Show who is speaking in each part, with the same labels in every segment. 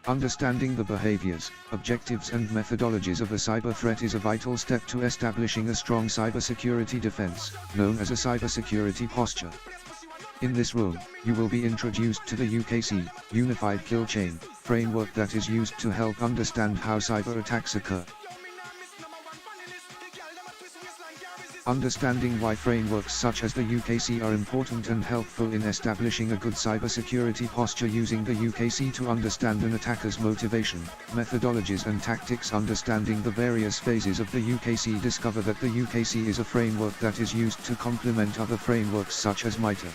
Speaker 1: Understanding the behaviors, objectives and methodologies of a cyber threat is a vital step to establishing a strong cybersecurity defense, known as a cybersecurity posture. In this room, you will be introduced to the UKC, Unified Kill Chain, framework that is used to help understand how cyber attacks occur. Understanding why frameworks such as the UKC are important and helpful in establishing a good cybersecurity posture. Using the UKC to understand an attacker's motivation, methodologies and tactics. Understanding the various phases of the UKC. Discover that the UKC is a framework that is used to complement other frameworks such as MITRE.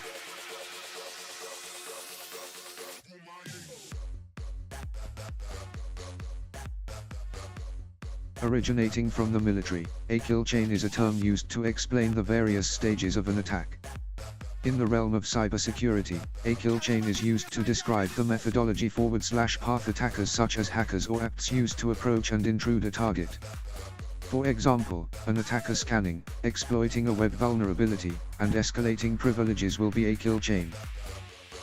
Speaker 1: Originating from the military, a kill chain is a term used to explain the various stages of an attack. In the realm of cybersecurity, a kill chain is used to describe the methodology /path attackers such as hackers or apps use to approach and intrude a target. For example, an attacker scanning, exploiting a web vulnerability, and escalating privileges will be a kill chain.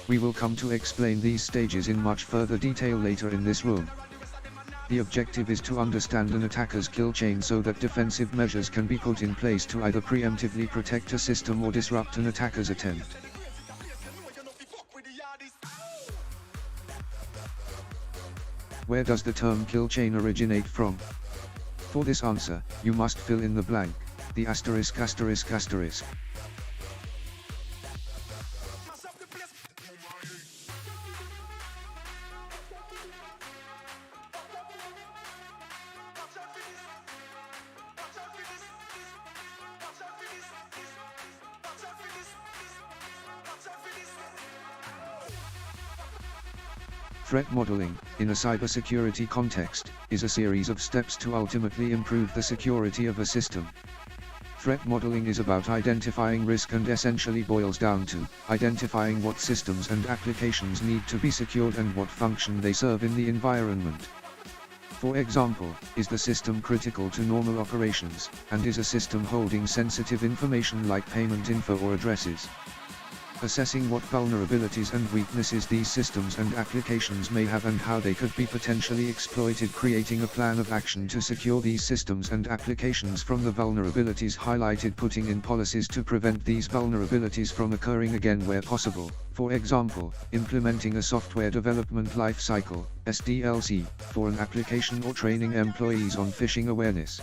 Speaker 1: We will come to explain these stages in much further detail later in this room. The objective is to understand an attacker's kill chain so that defensive measures can be put in place to either preemptively protect a system or disrupt an attacker's attempt. Where does the term kill chain originate from? For this answer, you must fill in the blank, the asterisk asterisk asterisk. Threat modeling, in a cybersecurity context, is a series of steps to ultimately improve the security of a system. Threat modeling is about identifying risk and essentially boils down to identifying what systems and applications need to be secured and what function they serve in the environment. For example, is the system critical to normal operations, and is a system holding sensitive information like payment info or addresses? Assessing what vulnerabilities and weaknesses these systems and applications may have and how they could be potentially exploited. Creating a plan of action to secure these systems and applications from the vulnerabilities highlighted. Putting in policies to prevent these vulnerabilities from occurring again where possible. For example, implementing a software development lifecycle (SDLC) for an application or training employees on phishing awareness.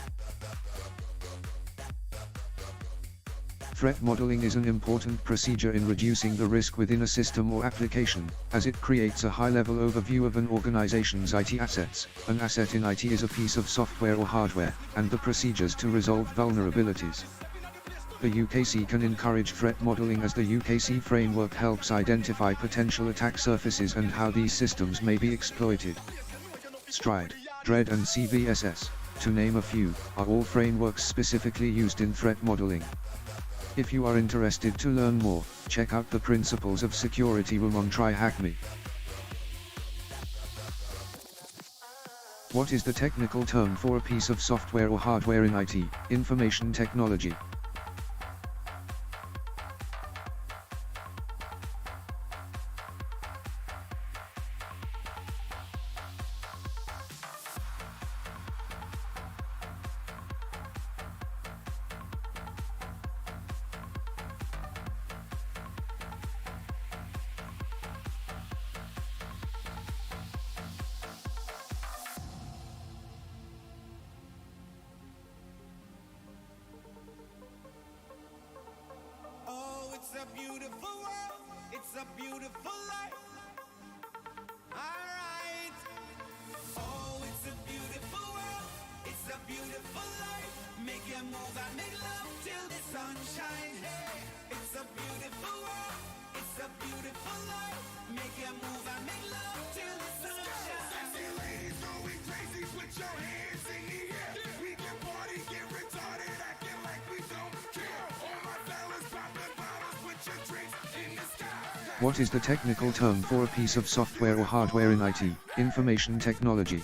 Speaker 1: Threat modeling is an important procedure in reducing the risk within a system or application, as it creates a high-level overview of an organization's IT assets. An asset in IT is a piece of software or hardware, and the procedures to resolve vulnerabilities. The UKC can encourage threat modeling as the UKC framework helps identify potential attack surfaces and how these systems may be exploited. Stride, DREAD and CVSS, to name a few, are all frameworks specifically used in threat modeling. If you are interested to learn more, check out the Principles of Security room on TryHackMe. What is the technical term for a piece of software or hardware in IT? Information technology.
Speaker 2: It's a beautiful world, it's a beautiful life. Alright. Oh, it's a beautiful world, it's a beautiful life. Make your move and make love till the sun shines. Hey, it's a beautiful world, it's a beautiful life. Make your move and make love till the sun shines. Sexy ladies going crazy, put your hands in the air. We can party, get retarded, acting like we don't care. All my fellas popping bottles, put your drinks in the sky.
Speaker 1: What is the technical term for a piece of software or hardware in IT? Information technology.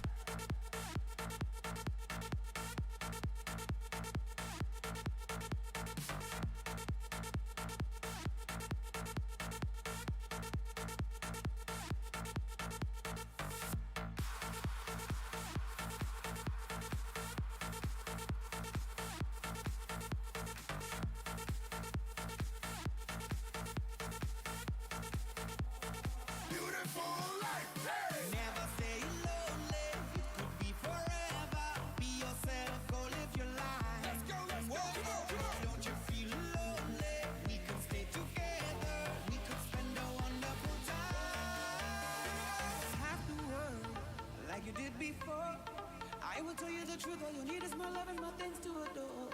Speaker 2: truth, all you need is more love and more things to adore.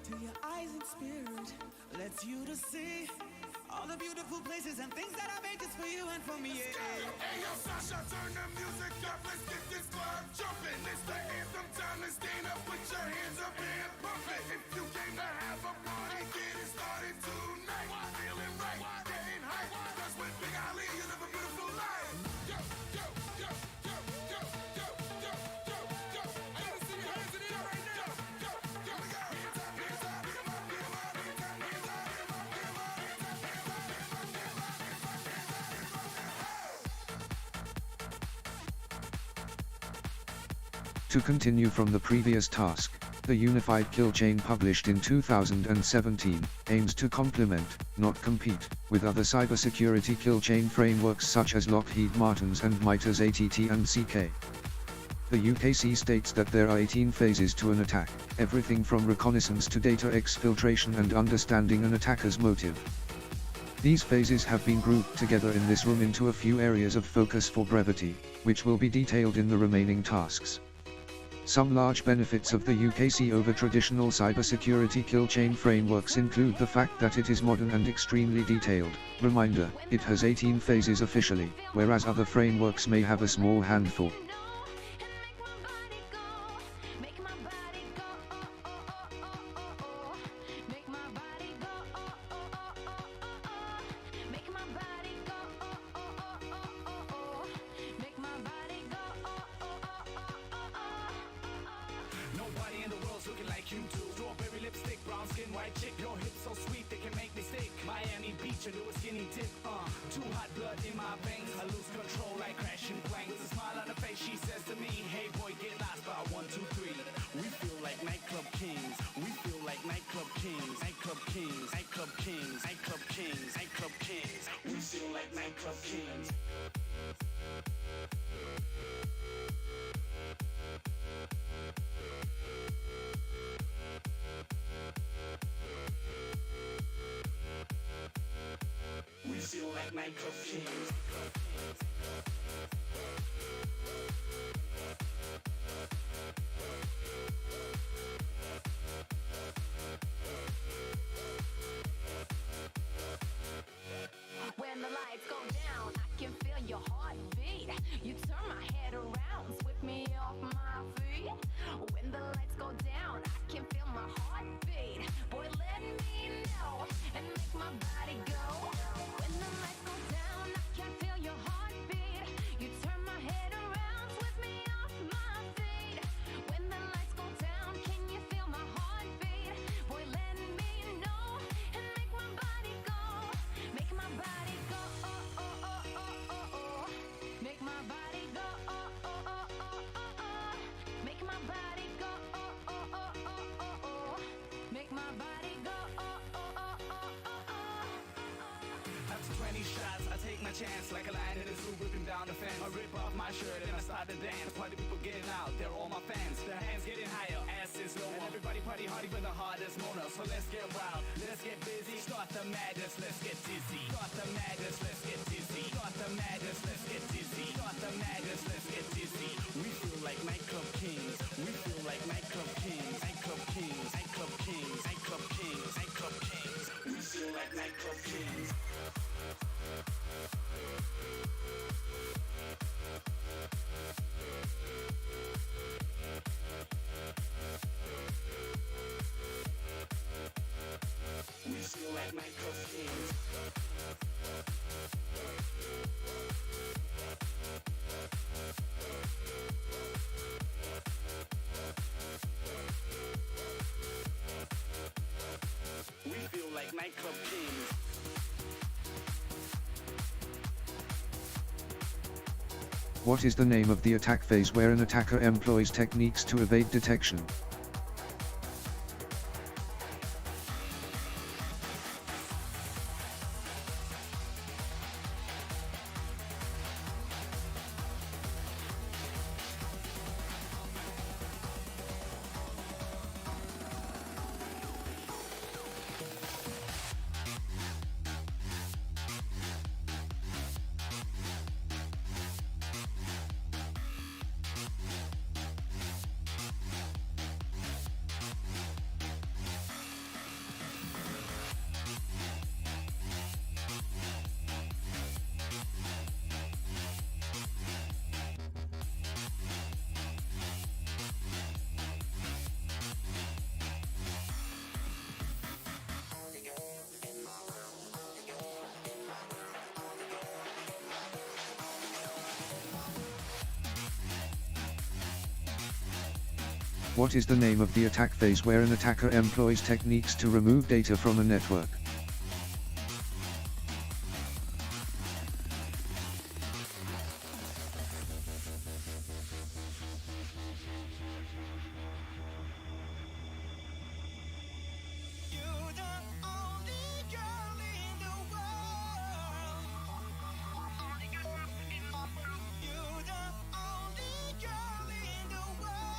Speaker 2: Till your eyes and spirit lets you to see all the beautiful places and things that I made just for you and for me. Yeah.
Speaker 3: Hey yo, Sasha, turn the music up. Let's get this club jumping. It's the anthem time. Let's stand up, put your hands up and pump it. If you came to have a party, get it started tonight. Feeling right, getting hype. Cause with Big Ali, you live a beautiful life. Yo, yo, yo, yo, yo, yo, yo, yo, yo. I wanna see your hands in the air right now. Yo, yo, yo. Hands up, hands up, get 'em up, get 'em up, hands up, hands up, get 'em up, get 'em up, hands up, hands up, get 'em up, get 'em up, hands up, hands up, get 'em up,
Speaker 1: To continue from the previous task, the Unified Kill Chain published in 2017 aims to complement, not compete, with other cybersecurity kill chain frameworks such as Lockheed Martin's and MITRE's ATT and CK. The UKC states that there are 18 phases to an attack, everything from reconnaissance to data exfiltration and understanding an attacker's motive. These phases have been grouped together in this room into a few areas of focus for brevity, which will be detailed in the remaining tasks. Some large benefits of the UKC over traditional cybersecurity kill chain frameworks include the fact that it is modern and extremely detailed. Reminder, it has 18 phases officially, whereas other frameworks may have a small handful.
Speaker 2: Nobody in the world's looking like you do. Strawberry lipstick, brown skin, white chick. Your hips so sweet they can make me sick. Miami Beach, a little skinny tip. Too hot blood in my veins. I lose control like crashing planes. With a smile on her face, she says to me, hey boy, get lost by 1, 2, 3. We feel like nightclub kings. We feel like nightclub kings. Nightclub kings. Nightclub kings. Nightclub kings. Nightclub kings. We feel like nightclub kings. We feel like nightclub kings.
Speaker 4: When the lights go down, I can feel your heartbeat. You turn my head around, sweep me off my feet. When the lights go down, I can feel my heartbeat. Boy, let me know and make my body go. When the lights go down, I can feel your heartbeat. You turn my head around, sweep me off my feet. When the lights go down, can you feel my heartbeat? Boy, let me know and make my body go. Make my body go. Oh, oh, oh, oh, oh, oh. Make my body go. Oh, oh, oh, oh, oh, oh. Make my body go. Oh, oh, oh, oh, oh, oh. Make my body go. Oh, oh, oh, oh, oh, oh.
Speaker 2: After 20 shots, I take my chance like a lion in a zoo, whipping down the fence. I rip off my shirt and I start to dance. Party people getting out, they're all my fans. Their hands getting higher, ass is lower. And everybody party hardy with the hardest moaner. So let's get wild, let's get busy. Start the madness, let's get dizzy. Start the madness, let's get dizzy. Start the madness, let's get dizzy. Start the madness, let's get dizzy. We feel like nightclub kings. We feel like nightclub kings. Nightclub kings. Nightclub kings. Nightclub kings. Nightclub kings. We feel like nightclub kings. We feel like nightclub kings. We feel like nightclub kings.
Speaker 1: What is the name of the attack phase where an attacker employs techniques to evade detection? What is the name of the attack phase where an attacker employs techniques to remove data from a network?
Speaker 2: You're the only girl in the world. You're the only girl in the world.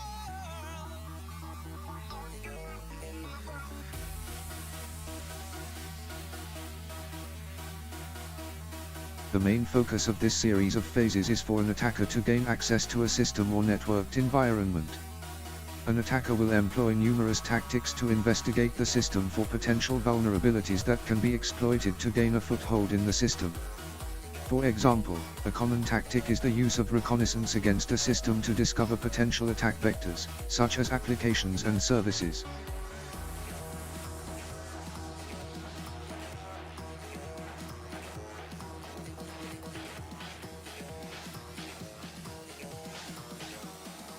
Speaker 1: The main focus of this series of phases is for an attacker to gain access to a system or networked environment. An attacker will employ numerous tactics to investigate the system for potential vulnerabilities that can be exploited to gain a foothold in the system. For example, a common tactic is the use of reconnaissance against a system to discover potential attack vectors, such as applications and services.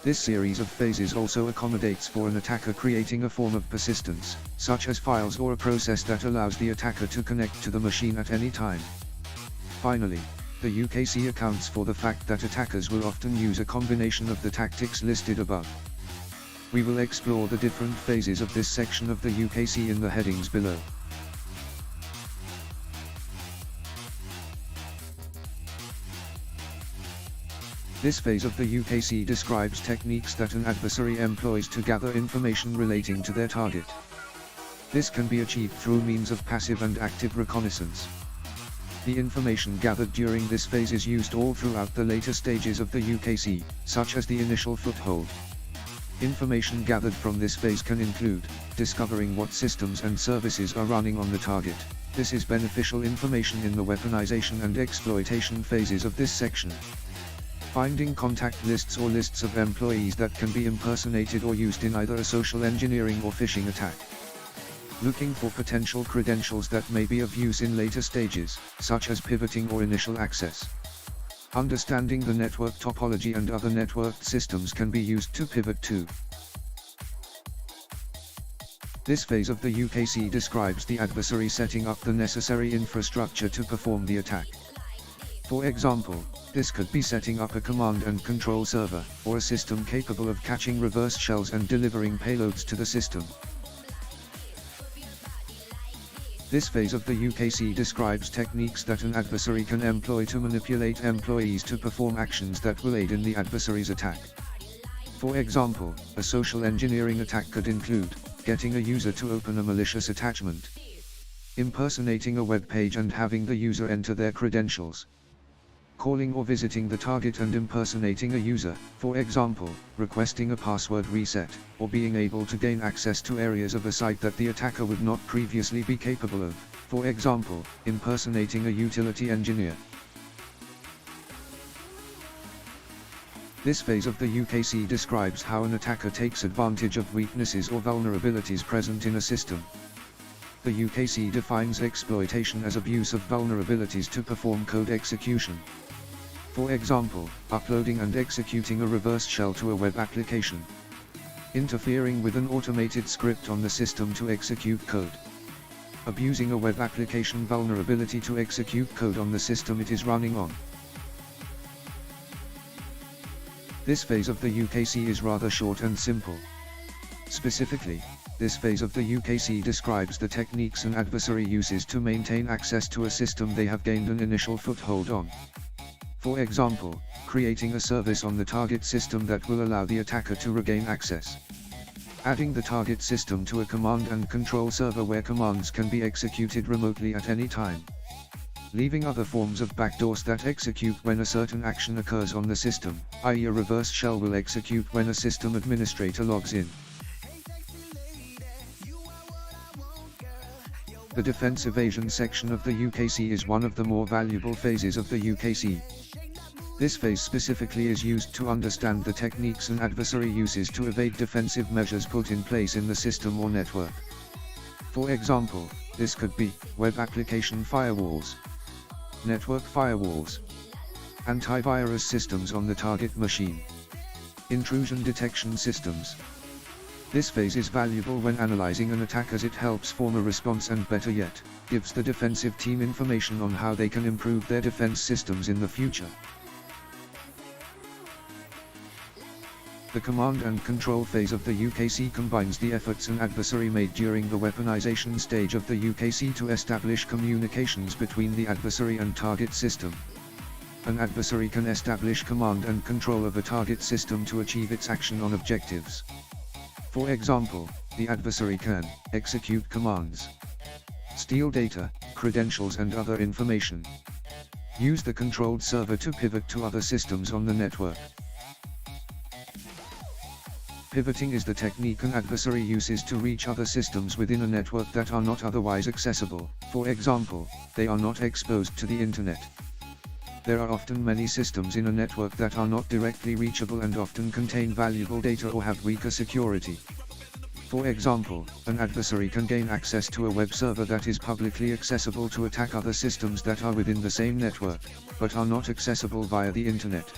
Speaker 1: This series of phases also accommodates for an attacker creating a form of persistence, such as files or a process that allows the attacker to connect to the machine at any time. Finally, the UKC accounts for the fact that attackers will often use a combination of the tactics listed above. We will explore the different phases of this section of the UKC in the headings below. This phase of the UKC describes techniques that an adversary employs to gather information relating to their target. This can be achieved through means of passive and active reconnaissance. The information gathered during this phase is used all throughout the later stages of the UKC, such as the initial foothold. Information gathered from this phase can include discovering what systems and services are running on the target. This is beneficial information in the weaponization and exploitation phases of this section. Finding contact lists or lists of employees that can be impersonated or used in either a social engineering or phishing attack. Looking for potential credentials that may be of use in later stages, such as pivoting or initial access. Understanding the network topology and other networked systems can be used to pivot to. This phase of the UKC describes the adversary setting up the necessary infrastructure to perform the attack. For example, this could be setting up a command and control server, or a system capable of catching reverse shells and delivering payloads to the system. This phase of the UKC describes techniques that an adversary can employ to manipulate employees to perform actions that will aid in the adversary's attack. For example, a social engineering attack could include getting a user to open a malicious attachment, impersonating a web page and having the user enter their credentials, calling or visiting the target and impersonating a user, for example, requesting a password reset, or being able to gain access to areas of a site that the attacker would not previously be capable of, for example, impersonating a utility engineer. This phase of the UKC describes how an attacker takes advantage of weaknesses or vulnerabilities present in a system. The UKC defines exploitation as abuse of vulnerabilities to perform code execution. For example, uploading and executing a reverse shell to a web application. Interfering with an automated script on the system to execute code. Abusing a web application vulnerability to execute code on the system it is running on. This phase of the UKC is rather short and simple. Specifically, this phase of the UKC describes the techniques an adversary uses to maintain access to a system they have gained an initial foothold on. For example, creating a service on the target system that will allow the attacker to regain access. Adding the target system to a command and control server where commands can be executed remotely at any time. Leaving other forms of backdoors that execute when a certain action occurs on the system, i.e. a reverse shell will execute when a system administrator logs in. The defense evasion section of the UKC is one of the more valuable phases of the UKC. This phase specifically is used to understand the techniques an adversary uses to evade defensive measures put in place in the system or network. For example, this could be web application firewalls, network firewalls, antivirus systems on the target machine, intrusion detection systems, This phase is valuable when analyzing an attack as it helps form a response and, better yet, gives the defensive team information on how they can improve their defense systems in the future. The command and control phase of the UKC combines the efforts an adversary made during the weaponization stage of the UKC to establish communications between the adversary and target system. An adversary can establish command and control of a target system to achieve its action on objectives. For example, the adversary can execute commands, steal data, credentials and other information, use the controlled server to pivot to other systems on the network. Pivoting is the technique an adversary uses to reach other systems within a network that are not otherwise accessible. For example, they are not exposed to the internet. There are often many systems in a network that are not directly reachable and often contain valuable data or have weaker security. For example, an adversary can gain access to a web server that is publicly accessible to attack other systems that are within the same network, but are not accessible via the internet.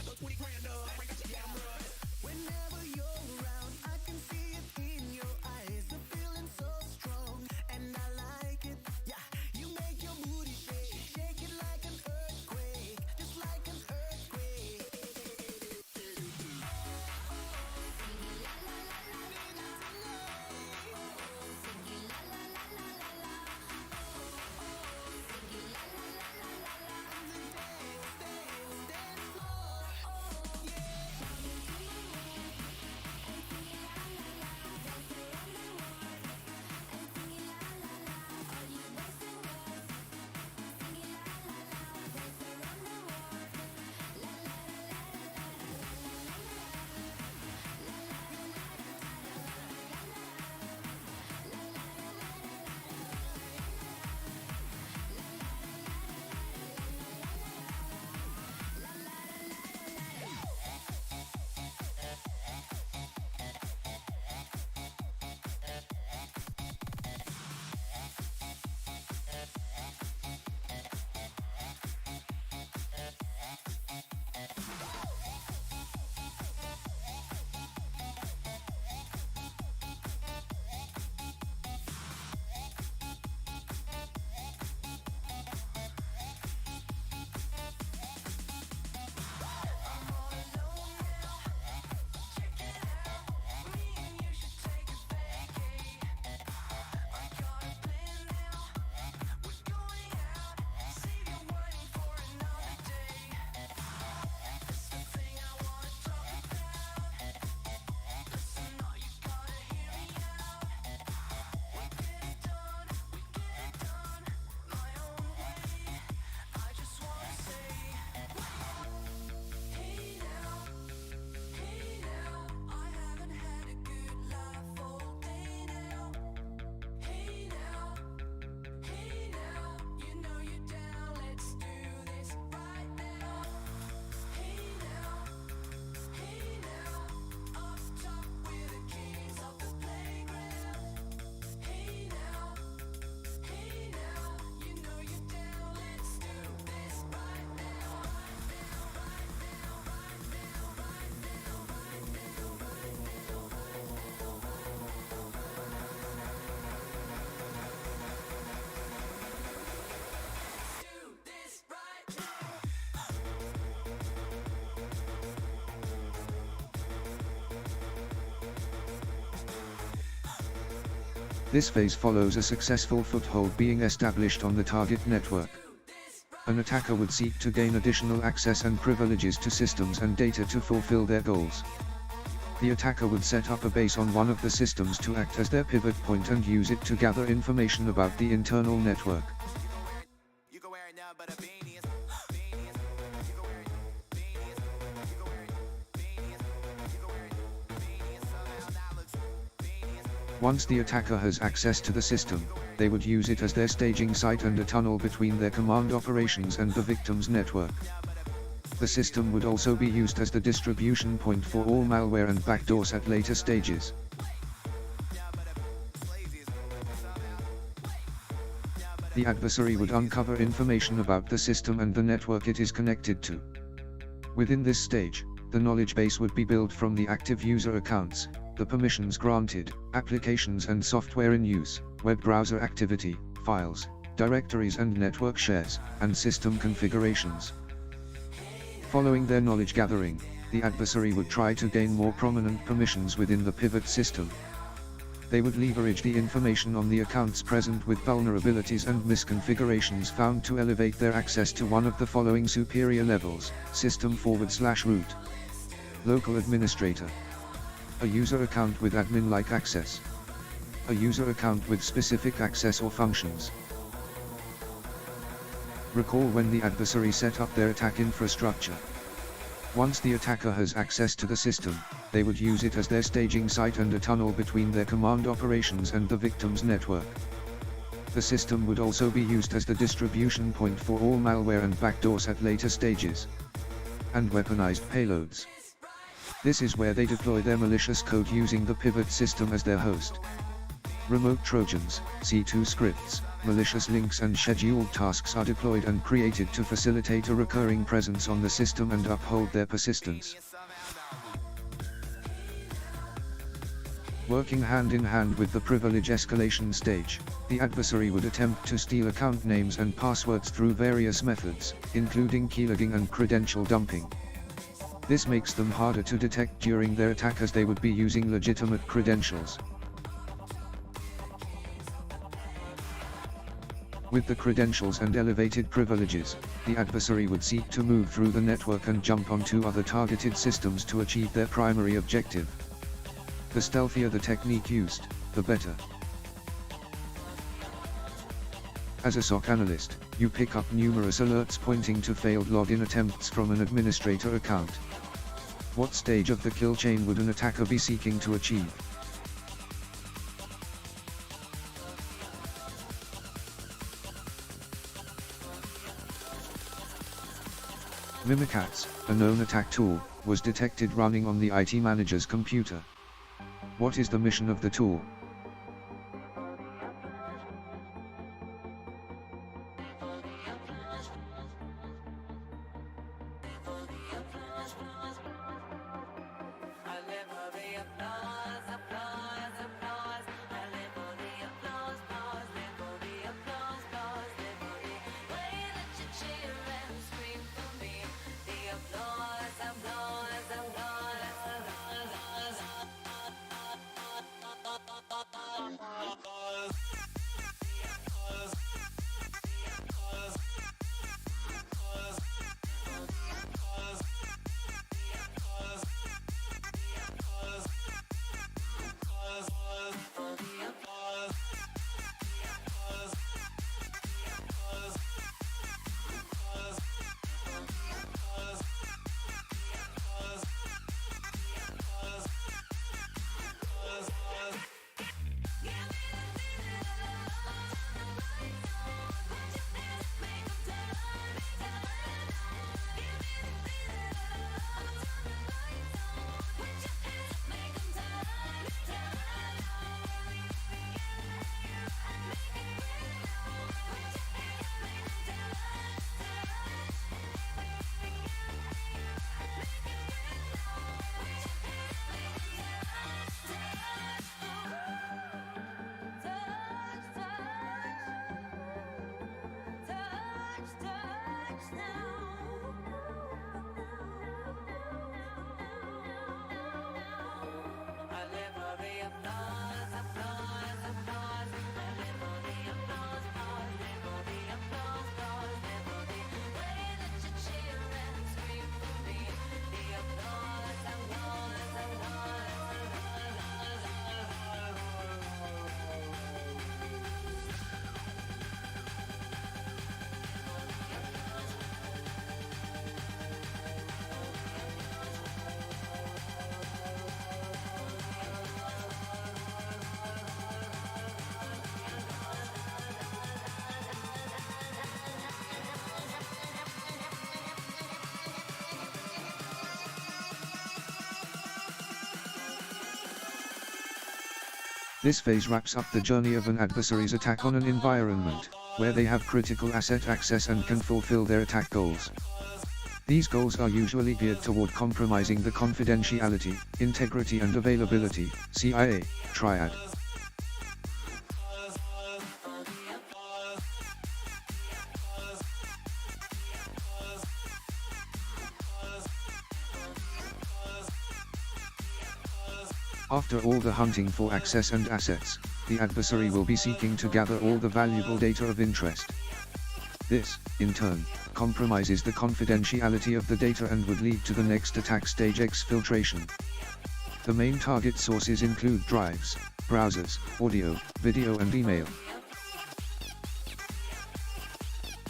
Speaker 1: This phase follows a successful foothold being established on the target network. An attacker would seek to gain additional access and privileges to systems and data to fulfill their goals. The attacker would set up a base on one of the systems to act as their pivot point and use it to gather information about the internal network. Once the attacker has access to the system, they would use it as their staging site and a tunnel between their command operations and the victim's network. The system would also be used as the distribution point for all malware and backdoors at later stages. The adversary would uncover information about the system and the network it is connected to. Within this stage, the knowledge base would be built from the active user accounts, the permissions granted, applications and software in use, web browser activity, files, directories and network shares, and system configurations. Following their knowledge gathering, the adversary would try to gain more prominent permissions within the pivot system. They would leverage the information on the accounts present with vulnerabilities and misconfigurations found to elevate their access to one of the following superior levels: system/root, local administrator, a user account with admin-like access, a user account with specific access or functions. Recall when the adversary set up their attack infrastructure. Once the attacker has access to the system, they would use it as their staging site and a tunnel between their command operations and the victim's network. The system would also be used as the distribution point for all malware and backdoors at later stages. And weaponized payloads. This is where they deploy their malicious code using the pivot system as their host. Remote Trojans, C2 scripts, malicious links and scheduled tasks are deployed and created to facilitate a recurring presence on the system and uphold their persistence. Working hand in hand with the privilege escalation stage, the adversary would attempt to steal account names and passwords through various methods, including keylogging and credential dumping. This makes them harder to detect during their attack as they would be using legitimate credentials. With the credentials and elevated privileges, the adversary would seek to move through the network and jump onto other targeted systems to achieve their primary objective. The stealthier the technique used, the better. As a SOC analyst, you pick up numerous alerts pointing to failed login attempts from an administrator account. What stage of the kill chain would an attacker be seeking to achieve? Mimikatz, a known attack tool, was detected running on the IT manager's computer. What is the mission of the tool? This phase wraps up the journey of an adversary's attack on an environment, where they have critical asset access and can fulfill their attack goals. These goals are usually geared toward compromising the confidentiality, integrity and availability, CIA, triad. After all the hunting for access and assets, the adversary will be seeking to gather all the valuable data of interest. This, in turn, compromises the confidentiality of the data and would lead to the next attack stage, exfiltration. The main target sources include drives, browsers, audio, video and email.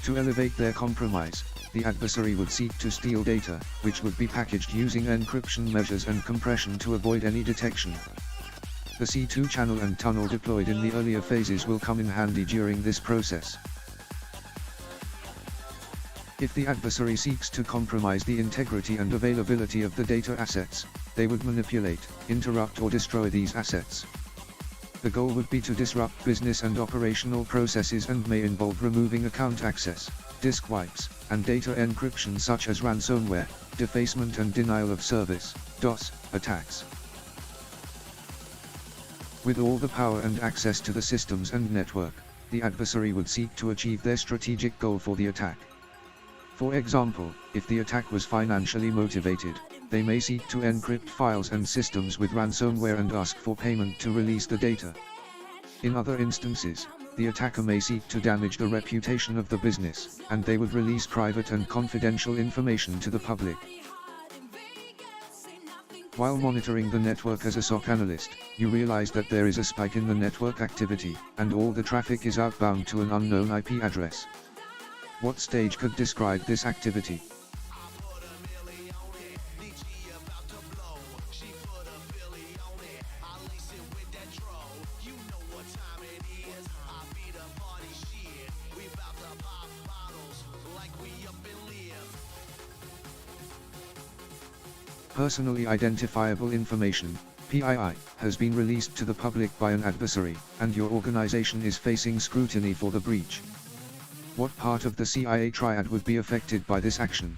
Speaker 1: To elevate their compromise, the adversary would seek to steal data, which would be packaged using encryption measures and compression to avoid any detection. The C2 channel and tunnel deployed in the earlier phases will come in handy during this process. If the adversary seeks to compromise the integrity and availability of the data assets, they would manipulate, interrupt or destroy these assets. The goal would be to disrupt business and operational processes and may involve removing account access, disk wipes, and data encryption such as ransomware, defacement and denial of service, DOS, attacks. With all the power and access to the systems and network, the adversary would seek to achieve their strategic goal for the attack. For example, if the attack was financially motivated, they may seek to encrypt files and systems with ransomware and ask for payment to release the data. In other instances, the attacker may seek to damage the reputation of the business, and they would release private and confidential information to the public. While monitoring the network as a SOC analyst, you realize that there is a spike in the network activity, and all the traffic is outbound to an unknown IP address. What stage could describe this activity? Personally identifiable information, PII, has been released to the public by an adversary, and your organization is facing scrutiny for the breach. What part of the CIA triad would be affected by this action?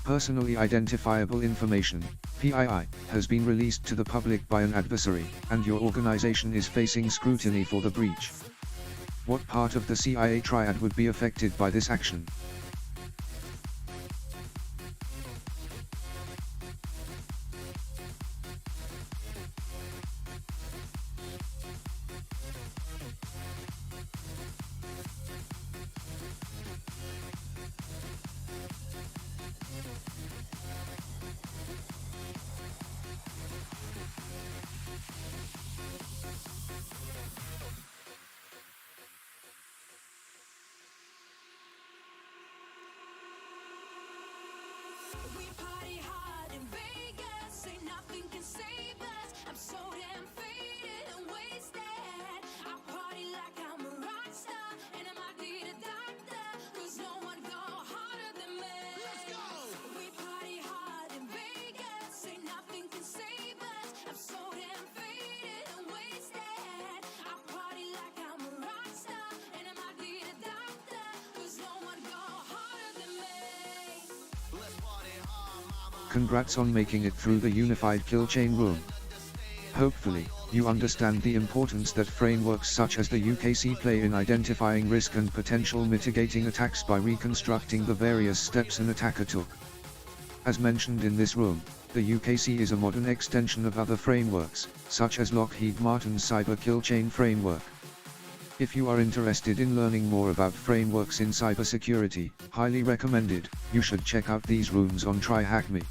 Speaker 1: Personally identifiable information, PII, has been released to the public by an adversary, and your organization is facing scrutiny for the breach. What part of the CIA triad would be affected by this action?
Speaker 5: We party hard in Vegas, ain't nothing can save us. I'm so damn faded and wasted. I party like I'm a rock star, and I might need a doctor, 'cause no one go harder than me. Let's go! We party hard in Vegas, ain't nothing can save us. I'm so damn faded and wasted. I party like I'm a rock star, and I might need a doctor, 'cause no one go harder than me.
Speaker 1: Congrats on making it through the unified kill chain room. Hopefully, you understand the importance that frameworks such as the UKC play in identifying risk and potential mitigating attacks by reconstructing the various steps an attacker took. As mentioned in this room, the UKC is a modern extension of other frameworks, such as Lockheed Martin's Cyber Kill Chain framework. If you are interested in learning more about frameworks in cybersecurity, highly recommended, you should check out these rooms on TryHackMe.